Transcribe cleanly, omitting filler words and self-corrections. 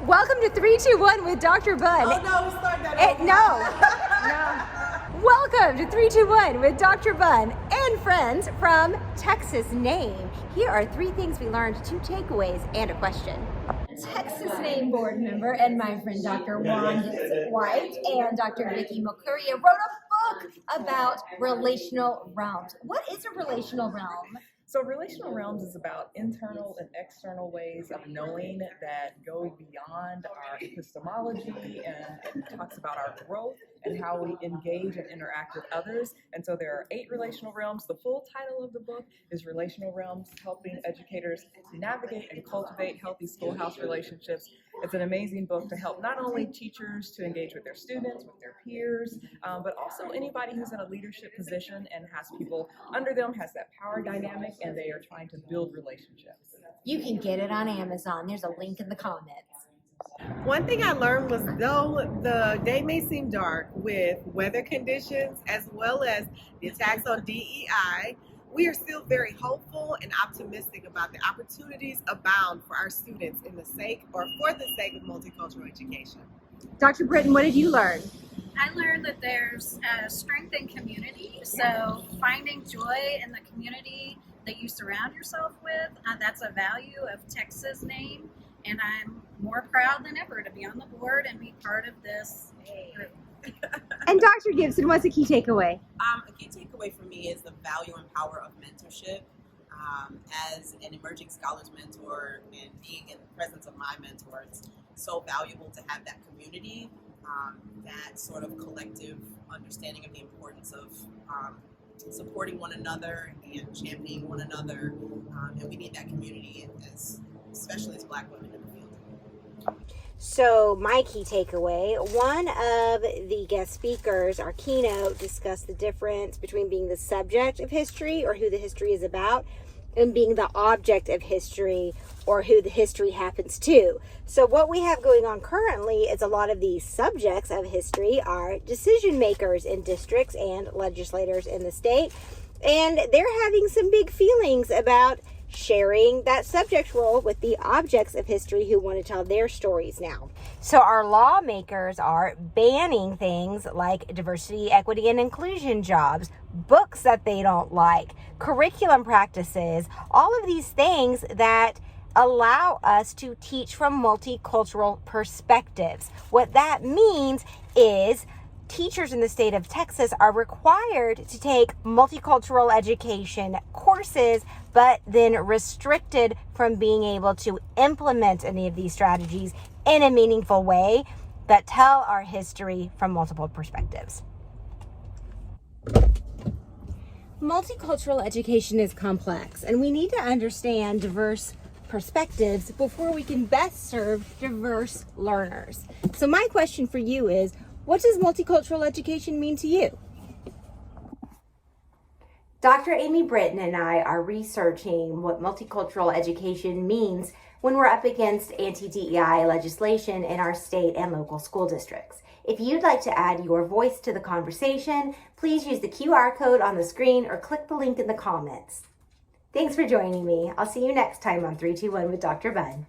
Welcome to 321 with Dr. Bun. Oh no, we started that over. No. Welcome to 321 with Dr. Bun and friends from Txname. Here are 3 things we learned, 2 takeaways, and a question. Txname board member and my friend Dr. Juan White and Dr. Vicky Mokuria wrote a book about relational realms. What is a relational realm? So relational realms is about internal and external ways of knowing that go beyond our epistemology and talks about our growth and how we engage and interact with others. And so there are 8 relational realms. The full title of the book is Relational Realms, Helping Educators Navigate and Cultivate Healthy Schoolhouse Relationships. It's an amazing book to help not only teachers to engage with their students, with their peers, but also anybody who's in a leadership position and has people under them, has that power dynamic, and they are trying to build relationships. You can get it on Amazon. There's a link in the comments. One thing I learned was, though the day may seem dark with weather conditions as well as the attacks on DEI, we are still very hopeful and optimistic about the opportunities abound for our students for the sake of multicultural education. Dr. Britton, what did you learn? I learned that there's strength in community, so finding joy in the community that you surround yourself with, that's a value of Txname, and I'm more proud than ever to be on the board and be part of this group. And Dr. Gibson, what's a key takeaway? A key takeaway for me is the value and power of mentorship. As an emerging scholars mentor and being in the presence of my mentor, it's so valuable to have that community, that sort of collective understanding of the importance of supporting one another and championing one another, and we need that community, especially as Black women in the field. So my key takeaway, one of the guest speakers, our keynote, discussed the difference between being the subject of history, or who the history is about, and being the object of history, or who the history happens to. So what we have going on currently is a lot of these subjects of history are decision makers in districts and legislators in the state, and they're having some big feelings about sharing that subject role with the objects of history who want to tell their stories now. So our lawmakers are banning things like diversity, equity, and inclusion jobs, books that they don't like, curriculum practices, all of these things that allow us to teach from multicultural perspectives. What that means is teachers in the state of Texas are required to take multicultural education courses, but then restricted from being able to implement any of these strategies in a meaningful way that tell our history from multiple perspectives. Multicultural education is complex, and we need to understand diverse perspectives before we can best serve diverse learners. So my question for you is, what does multicultural education mean to you? Dr. Amy Britton and I are researching what multicultural education means when we're up against anti-DEI legislation in our state and local school districts. If you'd like to add your voice to the conversation, please use the QR code on the screen or click the link in the comments. Thanks for joining me. I'll see you next time on 321 with Dr. Bun.